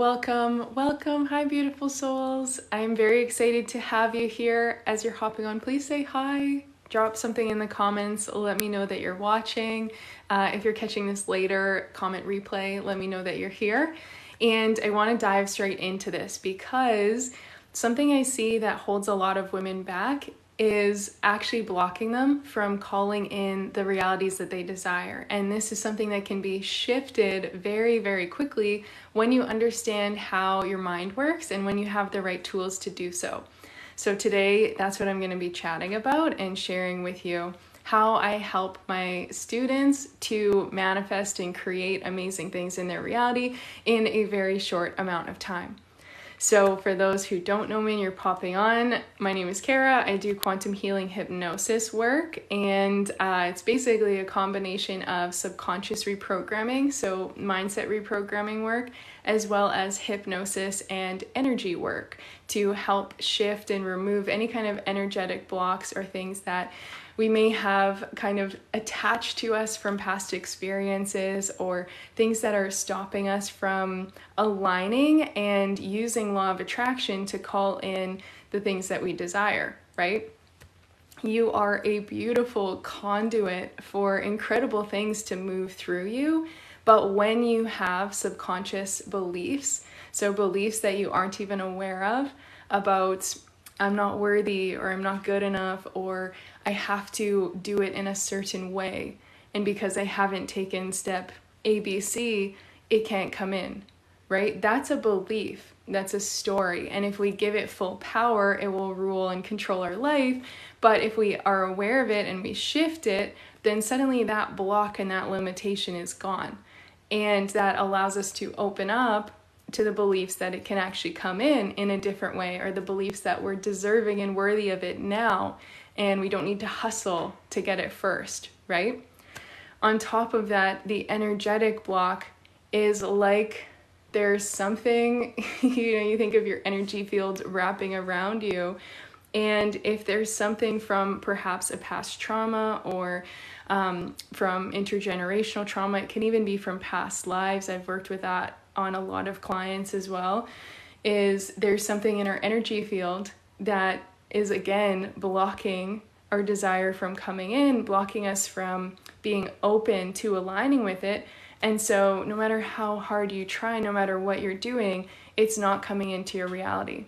Welcome. Hi, beautiful souls. I'm very excited to have you here. As you're hopping on, please say hi. Drop something in the comments. Let me know that you're watching. If you're catching this later, comment replay. Let me know that you're here. And I want to dive straight into this because something I see that holds a lot of women back is actually blocking them from calling in the realities that they desire. And this is something that can be shifted very, very quickly when you understand how your mind works and when you have the right tools to do so. So today, that's what I'm going to be chatting about and sharing with you how I help my students to manifest and create amazing things in their reality in a very short amount of time. So for those who don't know me and you're popping on, my name is Kara. I do quantum healing hypnosis work, and it's basically a combination of subconscious reprogramming, so mindset reprogramming work, as well as hypnosis and energy work to help shift and remove any kind of energetic blocks or things that we may have kind of attached to us from past experiences or things that are stopping us from aligning and using law of attraction to call in the things that we desire, right? You are a beautiful conduit for incredible things to move through you. But when you have subconscious beliefs, so beliefs that you aren't even aware of about I'm not worthy or I'm not good enough or I have to do it in a certain way. And because I haven't taken step ABC, it can't come in, right? That's a belief. That's a story. And if we give it full power, it will rule and control our life. But if we are aware of it and we shift it, then suddenly that block and that limitation is gone. And that allows us to open up to the beliefs that it can actually come in a different way, or the beliefs that we're deserving and worthy of it now, and we don't need to hustle to get it first, right? On top of that, the energetic block is like there's something, you think of your energy field wrapping around you, and if there's something from perhaps a past trauma or from intergenerational trauma, it can even be from past lives. I've worked with that on a lot of clients as well, is there's something in our energy field that is again blocking our desire from coming in, blocking us from being open to aligning with it. And so no matter how hard you try, no matter what you're doing, it's not coming into your reality.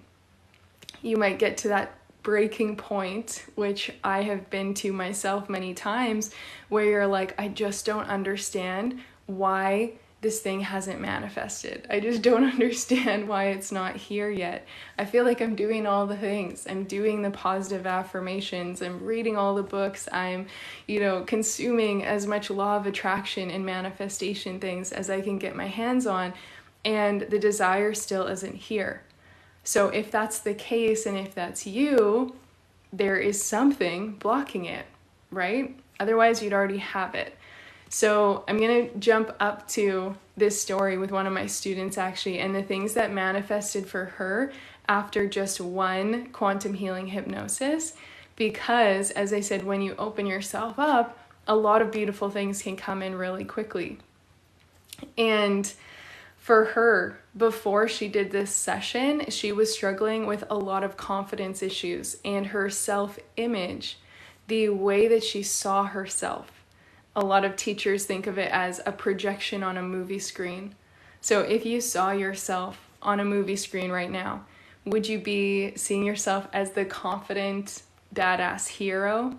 You might get to that breaking point, which I have been to myself many times, where you're like, I just don't understand why this thing hasn't manifested. I just don't understand why it's not here yet. I feel like I'm doing all the things. I'm doing the positive affirmations. I'm reading all the books. I'm, consuming as much law of attraction and manifestation things as I can get my hands on. And the desire still isn't here. So if that's the case, and if that's you, there is something blocking it, right? Otherwise, you'd already have it. So I'm going to jump up to this story with one of my students actually, and the things that manifested for her after just one quantum healing hypnosis. Because as I said, when you open yourself up, a lot of beautiful things can come in really quickly. And for her, before she did this session, she was struggling with a lot of confidence issues and her self-image, the way that she saw herself. A lot of teachers think of it as a projection on a movie screen. So if you saw yourself on a movie screen right now, would you be seeing yourself as the confident, badass hero?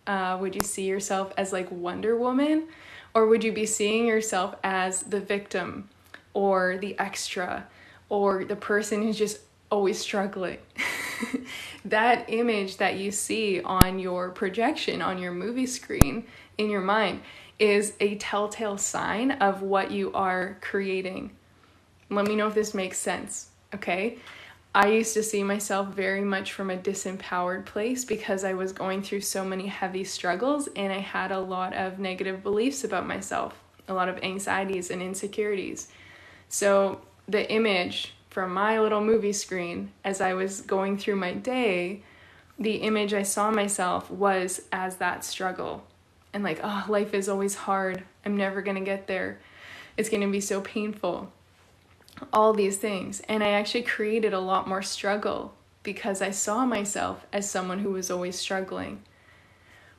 Would you see yourself as like Wonder Woman? Or would you be seeing yourself as the victim or the extra or the person who's just always struggling? That image that you see on your projection, on your movie screen, in your mind, is a telltale sign of what you are creating. Let me know if this makes sense, okay? I used to see myself very much from a disempowered place because I was going through so many heavy struggles and I had a lot of negative beliefs about myself, a lot of anxieties and insecurities. So the image from my little movie screen as I was going through my day, the image I saw myself was as that struggle. And like, oh, life is always hard. I'm never going to get there. It's going to be so painful. all these things. And I actually created a lot more struggle because I saw myself as someone who was always struggling.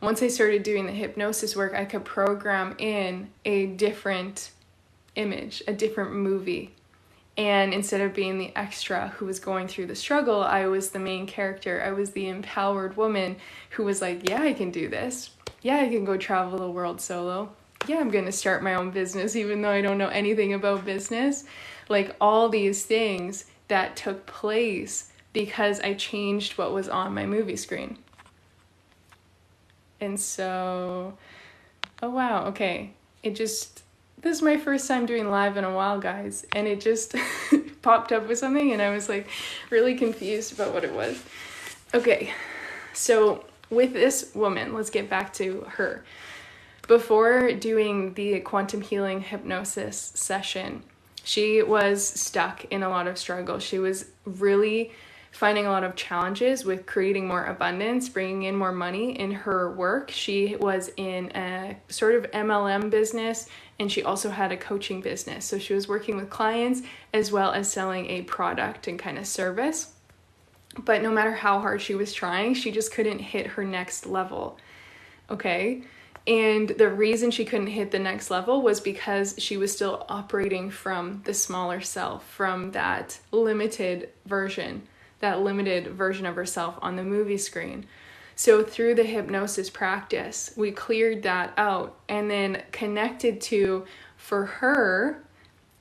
Once I started doing the hypnosis work, I could program in a different image, a different movie. And instead of being the extra who was going through the struggle, I was the main character. I was the empowered woman who was like, yeah, I can do this. Yeah, I can go travel the world solo. Yeah, I'm going to start my own business even though I don't know anything about business. Like all these things that took place because I changed what was on my movie screen. And so, oh wow, okay. This is my first time doing live in a while, guys, and it just popped up with something and I was like really confused about what it was. Okay, so with this woman, let's get back to her. Before doing the quantum healing hypnosis session, she was stuck in a lot of struggle. She was really finding a lot of challenges with creating more abundance, bringing in more money in her work. She was in a sort of MLM business, and she also had a coaching business. So she was working with clients as well as selling a product and kind of service. But no matter how hard she was trying, she just couldn't hit her next level. Okay? And the reason she couldn't hit the next level was because she was still operating from the smaller self, from that limited version of herself on the movie screen. So through the hypnosis practice, we cleared that out and then connected to, for her,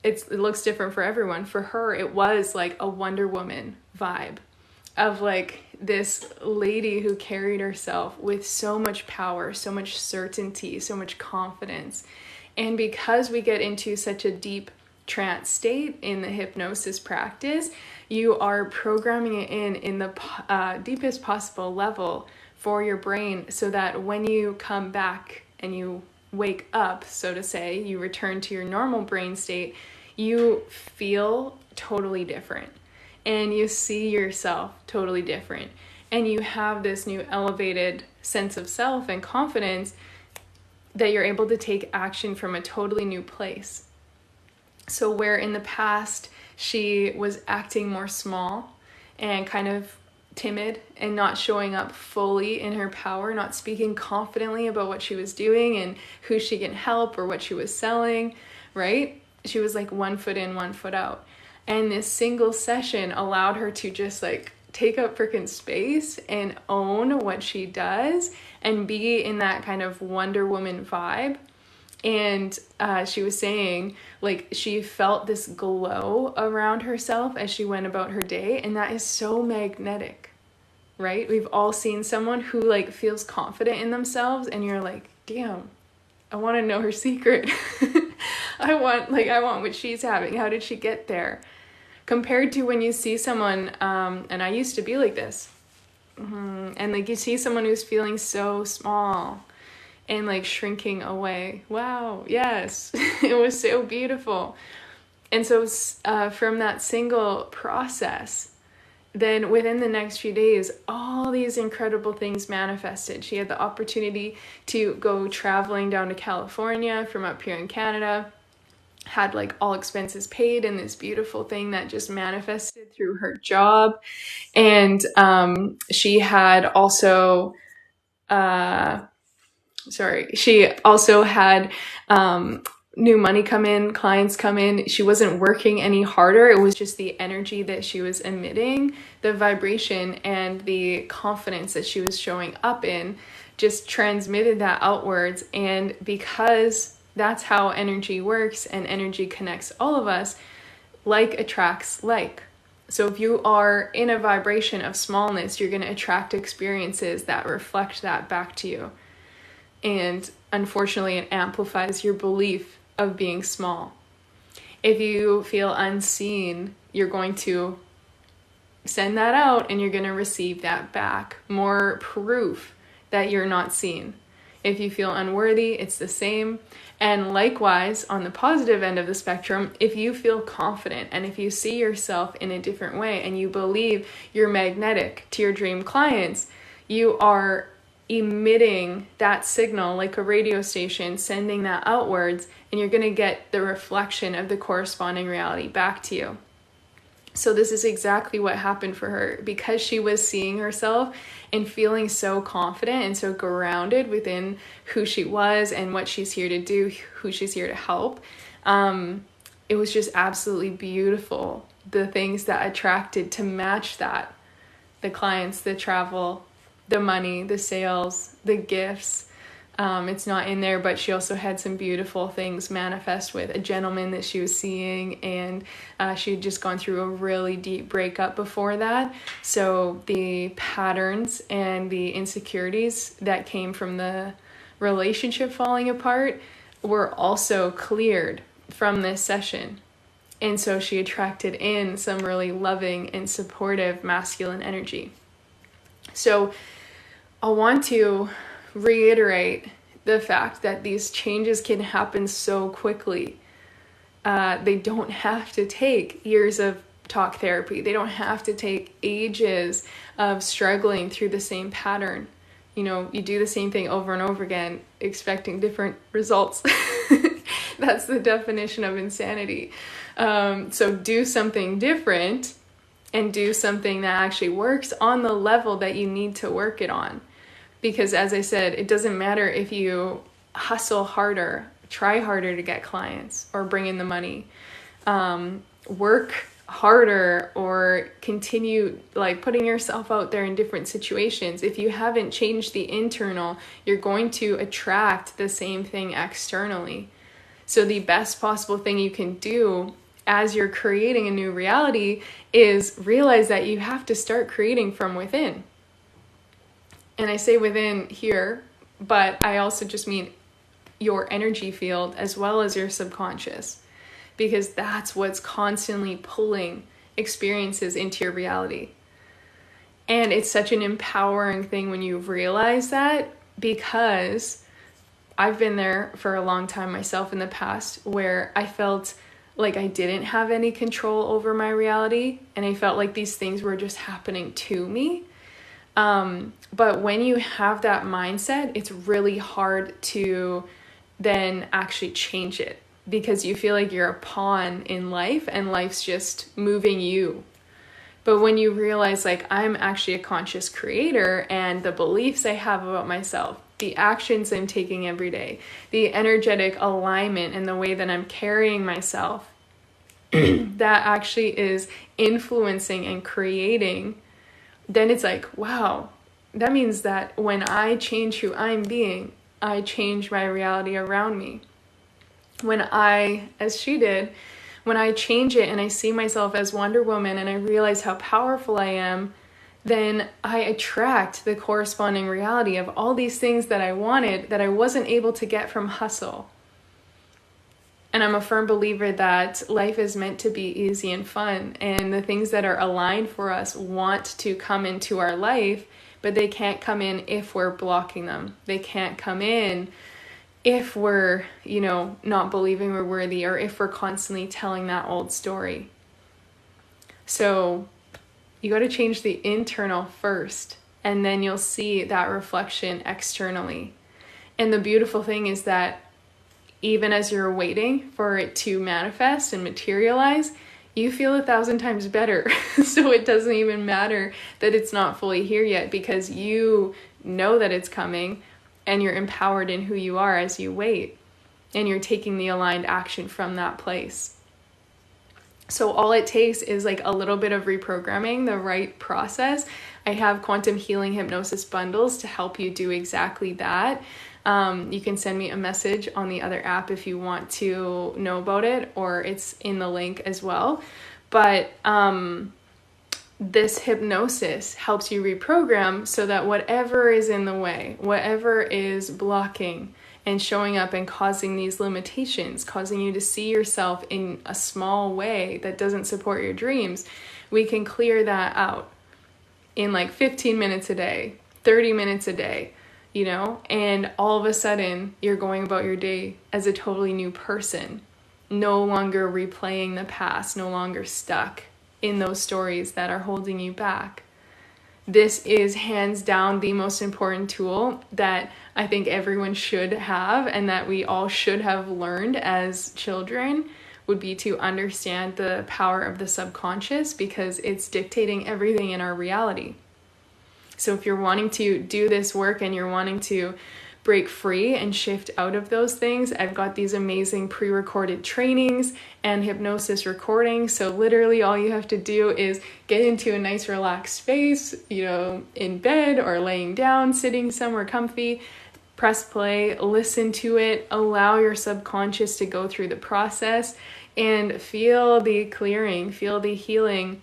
it looks different for everyone. For her, it was like a Wonder Woman vibe of like this lady who carried herself with so much power, so much certainty, so much confidence. And because we get into such a deep trance state in the hypnosis practice, you are programming it in the deepest possible level for your brain so that when you come back and you wake up, so to say, you return to your normal brain state, you feel totally different and you see yourself totally different. And you have this new elevated sense of self and confidence that you're able to take action from a totally new place. So where in the past she was acting more small and kind of timid and not showing up fully in her power, not speaking confidently about what she was doing and who she can help or what she was selling, right? She was like 1 foot in, 1 foot out. And this single session allowed her to just like take up freaking space and own what she does and be in that kind of Wonder Woman vibe. And she was saying like she felt this glow around herself as she went about her day, and that is so magnetic, right? We've all seen someone who like feels confident in themselves and you're like, damn, I want to know her secret. I want what she's having. How did she get there? Compared to when you see someone, and I used to be like this, and like you see someone who's feeling so small and like shrinking away. Wow, yes, it was so beautiful. And so from that single process, then within the next few days, all these incredible things manifested. She had the opportunity to go traveling down to California from up here in Canada, had like all expenses paid, and this beautiful thing that just manifested through her job. And she had also she also had new money come in, clients come in. She wasn't working any harder. It was just the energy that she was emitting, the vibration and the confidence that she was showing up in just transmitted that outwards. And because that's how energy works and energy connects all of us, like attracts like. So if you are in a vibration of smallness, you're going to attract experiences that reflect that back to you. And unfortunately, it amplifies your belief of being small. If you feel unseen, you're going to send that out and you're going to receive that back. More proof that you're not seen. If you feel unworthy, it's the same. And likewise, on the positive end of the spectrum, if you feel confident and if you see yourself in a different way and you believe you're magnetic to your dream clients, you are emitting that signal like a radio station, sending that outwards, and you're going to get the reflection of the corresponding reality back to you. So this is exactly what happened for her, because she was seeing herself and feeling so confident and so grounded within who she was and what she's here to do, who she's here to help. It was just absolutely beautiful. The things that attracted to match that, the clients, the travel, the money, the sales, the gifts. It's not in there, but she also had some beautiful things manifest with a gentleman that she was seeing, and she had just gone through a really deep breakup before that. So the patterns and the insecurities that came from the relationship falling apart were also cleared from this session. And so she attracted in some really loving and supportive masculine energy. So I want to reiterate the fact that these changes can happen so quickly. They don't have to take years of talk therapy. They don't have to take ages of struggling through the same pattern. You know, you do the same thing over and over again, expecting different results. That's the definition of insanity. So do something different and do something that actually works on the level that you need to work it on. Because as I said, it doesn't matter if you hustle harder, try harder to get clients or bring in the money, work harder or continue like putting yourself out there in different situations. If you haven't changed the internal, you're going to attract the same thing externally. So the best possible thing you can do as you're creating a new reality is realize that you have to start creating from within. And I say within here, but I also just mean your energy field as well as your subconscious, because that's what's constantly pulling experiences into your reality. And it's such an empowering thing when you realize that, because I've been there for a long time myself in the past where I felt like I didn't have any control over my reality, and I felt like these things were just happening to me. But when you have that mindset, it's really hard to then actually change it, because you feel like you're a pawn in life and life's just moving you. But when you realize like I'm actually a conscious creator, and the beliefs I have about myself, the actions I'm taking every day, the energetic alignment and the way that I'm carrying myself, that actually is influencing and creating, then it's like, wow, that means that when I change who I'm being, I change my reality around me. When I, as she did, when I change it and I see myself as Wonder Woman and I realize how powerful I am, then I attract the corresponding reality of all these things that I wanted that I wasn't able to get from hustle. And I'm a firm believer that life is meant to be easy and fun, and the things that are aligned for us want to come into our life, but they can't come in if we're blocking them. They can't come in if we're, not believing we're worthy, or if we're constantly telling that old story. So you got to change the internal first, and then you'll see that reflection externally. And the beautiful thing is that even as you're waiting for it to manifest and materialize, you feel 1,000 times better. So it doesn't even matter that it's not fully here yet, because you know that it's coming and you're empowered in who you are as you wait, and you're taking the aligned action from that place. So all it takes is like a little bit of reprogramming, the right process. I have quantum healing hypnosis bundles to help you do exactly that. You can send me a message on the other app if you want to know about it, or it's in the link as well. But this hypnosis helps you reprogram so that whatever is in the way, whatever is blocking and showing up and causing these limitations, causing you to see yourself in a small way that doesn't support your dreams, we can clear that out in like 15 minutes a day, 30 minutes a day, and all of a sudden you're going about your day as a totally new person, no longer replaying the past, no longer stuck in those stories that are holding you back. this is hands down the most important tool that I think everyone should have, and that we all should have learned as children, would be to understand the power of the subconscious, because it's dictating everything in our reality. So if you're wanting to do this work and you're wanting to break free and shift out of those things, I've got these amazing pre-recorded trainings and hypnosis recordings. So literally all you have to do is get into a nice relaxed space, in bed or laying down, sitting somewhere comfy, press play, listen to it, allow your subconscious to go through the process and feel the clearing, feel the healing,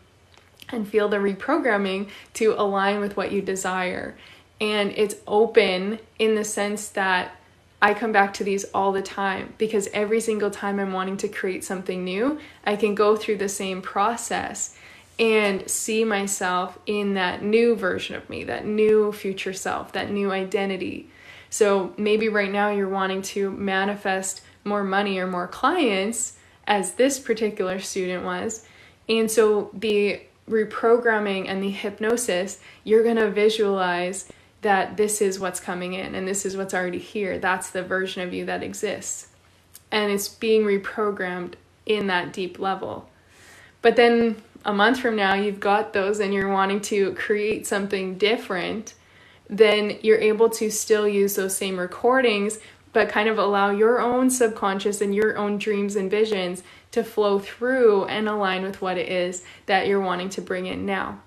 and feel the reprogramming to align with what you desire. And it's open in the sense that I come back to these all the time, because every single time I'm wanting to create something new, I can go through the same process and see myself in that new version of me, that new future self, that new identity. So maybe right now you're wanting to manifest more money or more clients, as this particular student was. And so the reprogramming and the hypnosis, you're going to visualize that this is what's coming in and this is what's already here. That's the version of you that exists. And it's being reprogrammed in that deep level. But then a month from now, you've got those and you're wanting to create something different, then you're able to still use those same recordings, but kind of allow your own subconscious and your own dreams and visions to flow through and align with what it is that you're wanting to bring in now.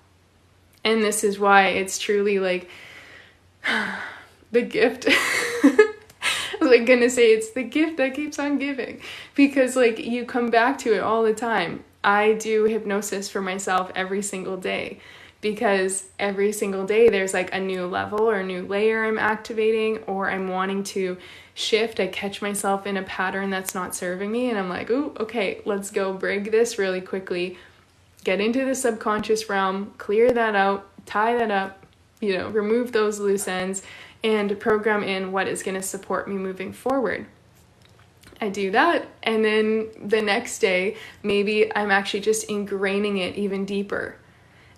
And this is why it's truly like the gift. I was gonna say it's the gift that keeps on giving, because you come back to it all the time. I do hypnosis for myself every single day, because every single day there's a new level or a new layer I'm activating, or I'm wanting to shift. I catch myself in a pattern that's not serving me and I'm like, ooh, okay, let's go break this really quickly, get into the subconscious realm, clear that out, tie that up, remove those loose ends, and program in what is going to support me moving forward. I do that, and then the next day, maybe I'm actually just ingraining it even deeper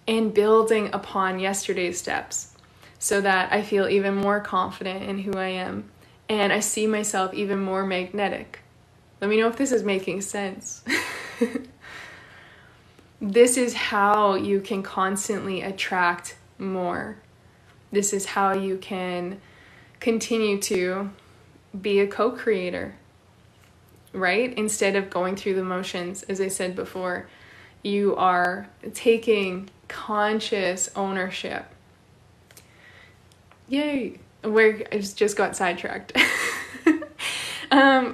and building upon yesterday's steps so that I feel even more confident in who I am, and I see myself even more magnetic. Let me know if this is making sense. This is how you can constantly attract more. This is how you can continue to be a co-creator, right? Instead of going through the motions, as I said before, you are taking conscious ownership. Yay! I just got sidetracked.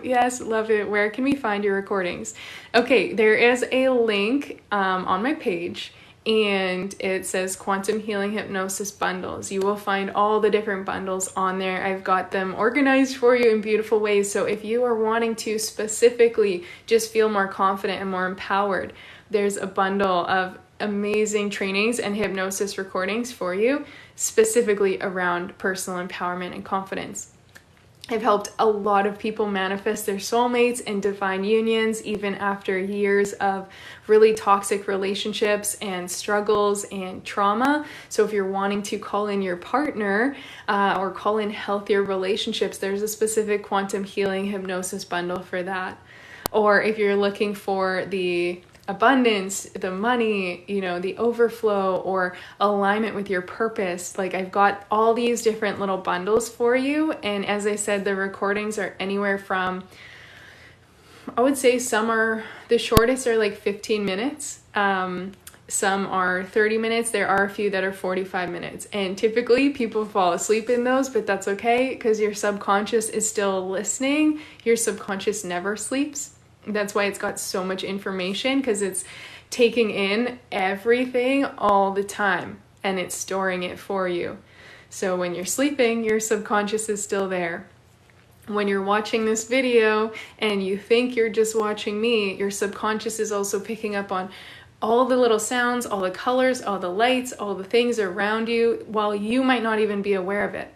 Yes, love it. Where can we find your recordings? Okay, there is a link on my page, and it says Quantum Healing Hypnosis Bundles. You will find all the different bundles on there. I've got them organized for you in beautiful ways. So if you are wanting to specifically just feel more confident and more empowered, there's a bundle of amazing trainings and hypnosis recordings for you, specifically around personal empowerment and confidence. I've helped a lot of people manifest their soulmates and divine unions, even after years of really toxic relationships and struggles and trauma. So if you're wanting to call in your partner or call in healthier relationships, there's a specific quantum healing hypnosis bundle for that. Or if you're looking for the abundance, the money, the overflow, or alignment with your purpose, I've got all these different little bundles for you. And as I said, the recordings are anywhere from, I would say the shortest are 15 minutes. Some are 30 minutes. There are a few that are 45 minutes. And typically people fall asleep in those, but that's okay, because your subconscious is still listening. Your subconscious never sleeps. That's why it's got so much information, because it's taking in everything all the time and it's storing it for you. So when you're sleeping, your subconscious is still there. When you're watching this video and you think you're just watching me, your subconscious is also picking up on all the little sounds, all the colors, all the lights, all the things around you, while you might not even be aware of it.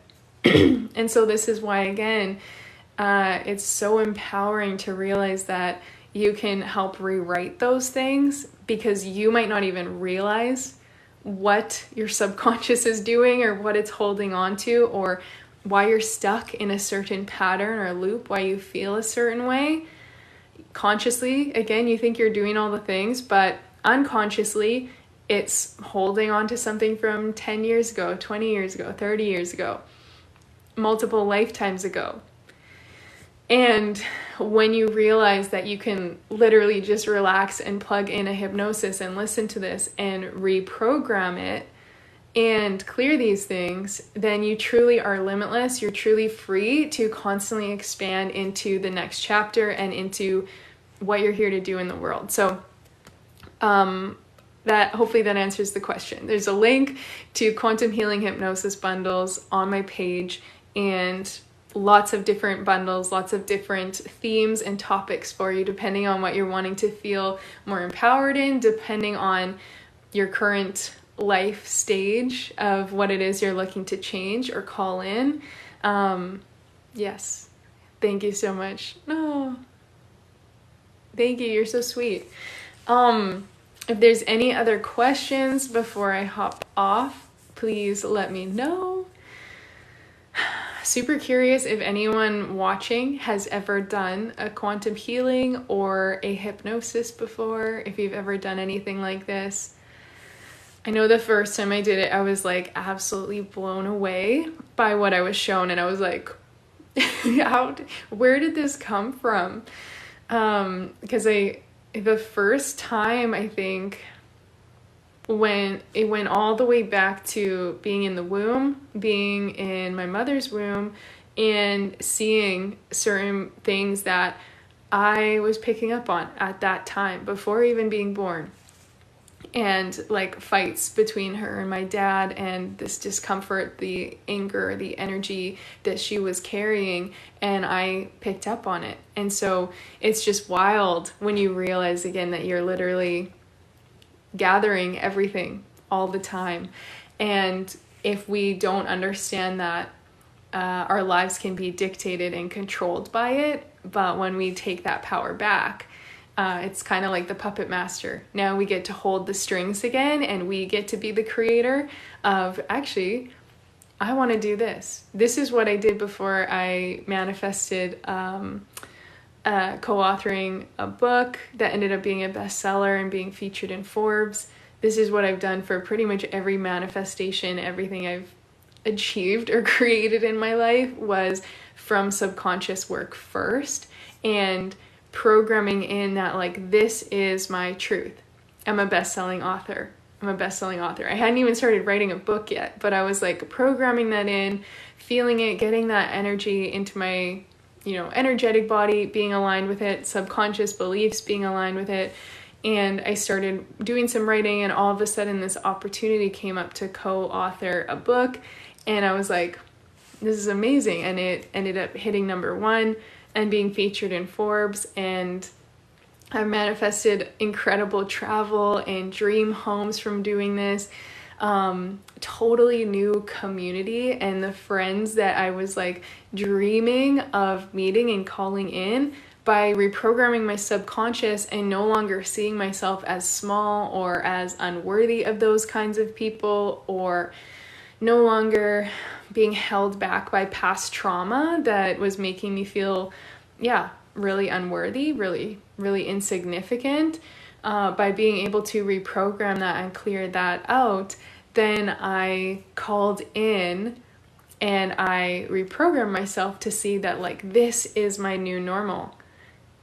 And so this is why, again, it's so empowering to realize that you can help rewrite those things, because you might not even realize what your subconscious is doing or what it's holding on to, or why you're stuck in a certain pattern or loop, why you feel a certain way. Consciously, again, you think you're doing all the things, but unconsciously, it's holding on to something from 10 years ago, 20 years ago, 30 years ago, multiple lifetimes ago. And when you realize that you can literally just relax and plug in a hypnosis and listen to this and reprogram it and clear these things, then you truly are limitless. You're truly free to constantly expand into the next chapter and into what you're here to do in the world. So that hopefully that answers the question. There's a link to quantum healing hypnosis bundles on my page, and lots of different bundles, lots of different themes and topics for you, depending on what you're wanting to feel more empowered in, depending on your current life stage of what it is you're looking to change or call in. Yes. Thank you so much. No. Thank you. You're so sweet. If there's any other questions before I hop off, please let me know. Super curious if anyone watching has ever done a quantum healing or a hypnosis before, if you've ever done anything like this. I know the first time I did it, I was like absolutely blown away by what I was shown, and I was like, where did this come from? Because the first time, I think, when it went all the way back to being in the womb, being in my mother's womb, and seeing certain things that I was picking up on at that time before even being born, and like fights between her and my dad, and this discomfort, the anger, the energy that she was carrying, and I picked up on it. And so it's just wild when you realize again that you're literally gathering everything all the time. And if we don't understand that, our lives can be dictated and controlled by it. But when we take that power back, it's kind of like the puppet master. Now we get to hold the strings again, and we get to be the creator of, actually, I want to do this. This is what I did before I manifested co-authoring a book that ended up being a bestseller and being featured in Forbes. This is what I've done for pretty much every manifestation. Everything I've achieved or created in my life was from subconscious work first, and programming in that, like, this is my truth. I'm a best-selling author. I hadn't even started writing a book yet, but I was like programming that in, feeling it, getting that energy into my, energetic body, being aligned with it, subconscious beliefs being aligned with it. And I started doing some writing, and all of a sudden this opportunity came up to co-author a book. And I was like, this is amazing. And it ended up hitting #1 and being featured in Forbes. And I manifested incredible travel and dream homes from doing this. Totally new community, and the friends that I was like dreaming of meeting and calling in by reprogramming my subconscious and no longer seeing myself as small or as unworthy of those kinds of people, or no longer being held back by past trauma that was making me feel, really unworthy, really, really insignificant. By being able to reprogram that and clear that out, then I called in and I reprogrammed myself to see that, like, this is my new normal.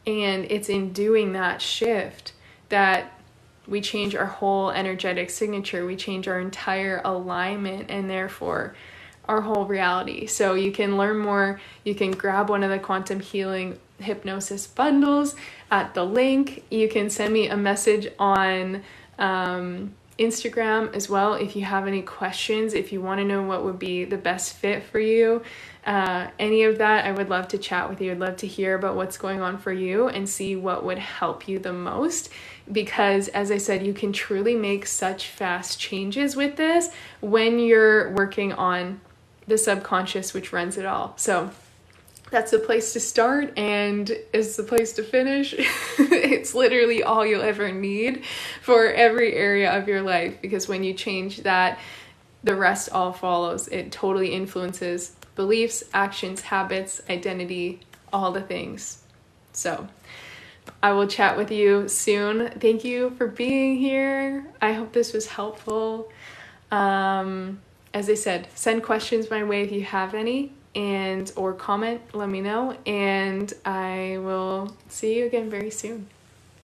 And it's in doing that shift that we change our whole energetic signature. We change our entire alignment, and therefore our whole reality. So you can learn more. You can grab one of the quantum healing hypnosis bundles at the link. You can send me a message on Instagram as well if you have any questions, if you want to know what would be the best fit for you. Any of that, I would love to chat with you. I'd love to hear about what's going on for you and see what would help you the most. Because as I said, you can truly make such fast changes with this when you're working on the subconscious, which runs it all. So that's the place to start and is the place to finish. It's literally all you'll ever need for every area of your life, because when you change that, the rest all follows. It totally influences beliefs, actions, habits, identity, all the things. So I will chat with you soon. Thank you for being here. I hope this was helpful. As I said, send questions my way if you have any, or comment, let me know, and I will see you again very soon.